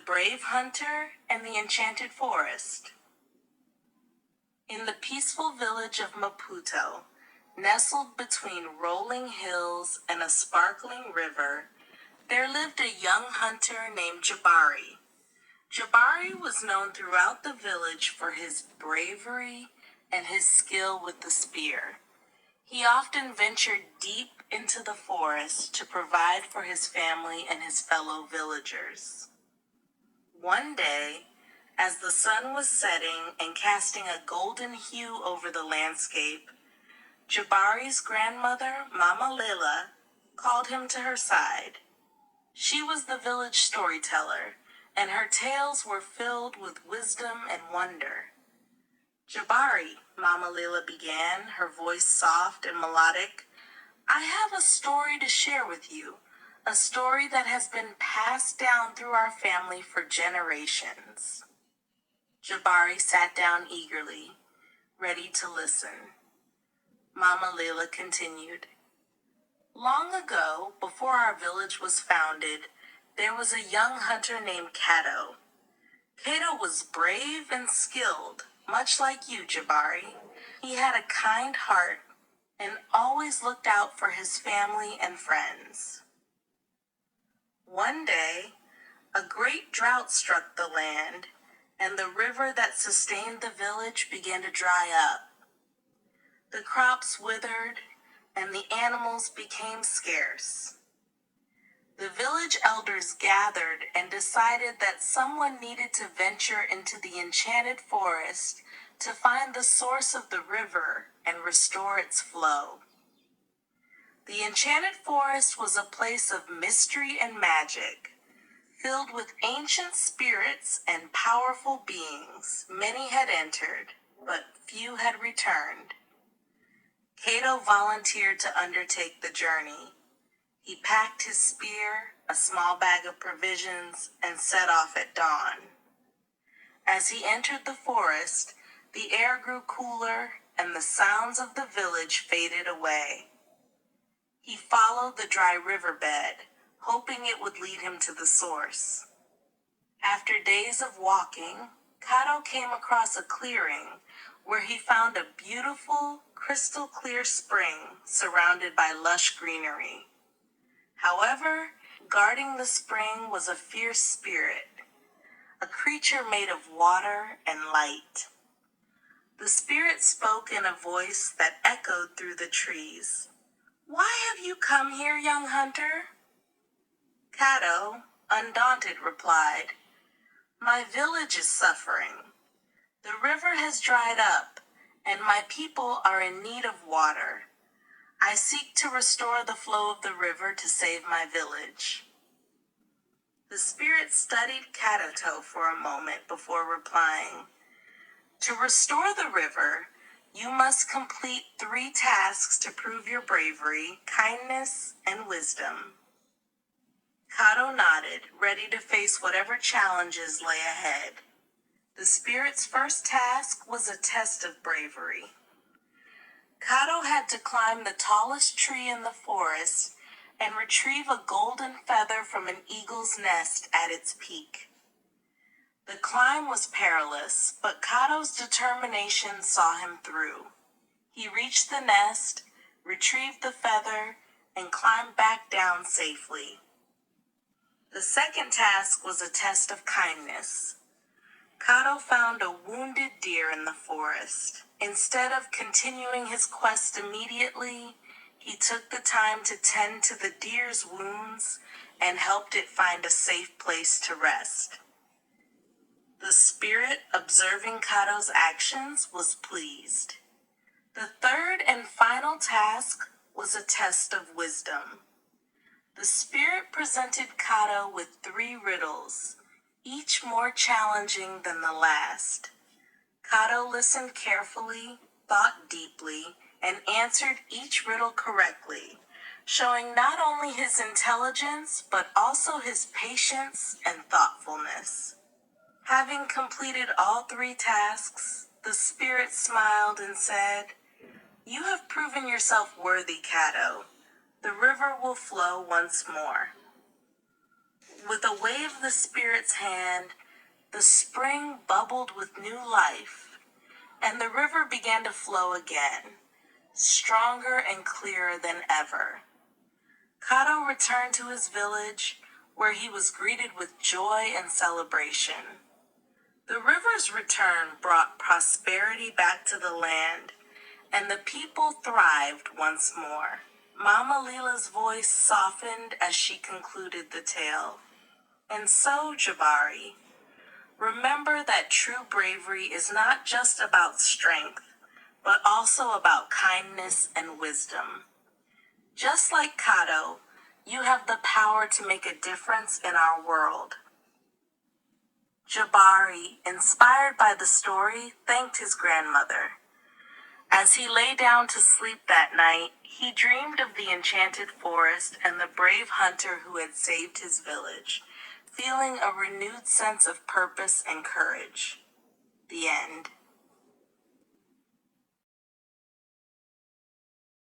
Brave Hunter and the Enchanted Forest. In the peaceful village of Maputo, nestled between rolling hills and a sparkling river, there lived a young hunter named Jabari. Jabari was known throughout the village for his bravery and his skill with the spear. He often ventured deep into the forest to provide for his family and his fellow villagers. One day, as the sun was setting and casting a golden hue over the landscape, Jabari's grandmother, Mama Layla, called him to her side. She was the village storyteller, and her tales were filled with wisdom and wonder. "Jabari," Mama Layla began, her voice soft and melodic, "I have a story to share with you, a story that has been passed down through our family for generations." Jabari sat down eagerly, ready to listen. Mama Layla continued, "Long ago, before our village was founded, there was a young hunter named Cato. Cato was brave and skilled, much like you, Jabari. He had a kind heart and always looked out for his family and friends. One day, a great drought struck the land, and the river that sustained the village began to dry up. The crops withered, and the animals became scarce. The village elders gathered and decided that someone needed to venture into the enchanted forest to find the source of the river and restore its flow. The enchanted forest was a place of mystery and magic, filled with ancient spirits and powerful beings. Many had entered, but few had returned. Cato volunteered to undertake the journey. He packed his spear, a small bag of provisions, and set off at dawn. As he entered the forest, the air grew cooler and the sounds of the village faded away. He followed the dry riverbed, hoping it would lead him to the source. After days of walking, Cato came across a clearing where he found a beautiful, crystal-clear spring surrounded by lush greenery. However, guarding the spring was a fierce spirit, a creature made of water and light. The spirit spoke in a voice that echoed through the trees. "Why have you come here, young hunter?" Cato, undaunted, replied, "My village is suffering. The river has dried up, and my people are in need of water. I seek to restore the flow of the river to save my village." The spirit studied Cato for a moment before replying, "To restore the river, you must complete 3 tasks to prove your bravery, kindness, and wisdom." Cato nodded, ready to face whatever challenges lay ahead. The spirit's first task was a test of bravery. Cato had to climb the tallest tree in the forest and retrieve a golden feather from an eagle's nest at its peak. The climb was perilous, but Cato's determination saw him through. He reached the nest, retrieved the feather, and climbed back down safely. The second task was a test of kindness. Cato found a wounded deer in the forest. Instead of continuing his quest immediately, he took the time to tend to the deer's wounds and helped it find a safe place to rest. The spirit, observing Cato's actions, was pleased. The third and final task was a test of wisdom. The spirit presented Cato with 3 riddles, each more challenging than the last. Cato listened carefully, thought deeply, and answered each riddle correctly, showing not only his intelligence, but also his patience and thoughtfulness. Having completed all 3 tasks, the spirit smiled and said, "You have proven yourself worthy, Cato. The river will flow once more." With a wave of the spirit's hand, the spring bubbled with new life, and the river began to flow again, stronger and clearer than ever. Kato returned to his village, where he was greeted with joy and celebration. The river's return brought prosperity back to the land, and the people thrived once more. Mama Leela's voice softened as she concluded the tale. And so, Jabari, remember that true bravery is not just about strength, but also about kindness and wisdom. Just like Kato, you have the power to make a difference in our world. Jabari, inspired by the story, thanked his grandmother. As he lay down to sleep that night, he dreamed of the enchanted forest and the brave hunter who had saved his village, feeling a renewed sense of purpose and courage. The end.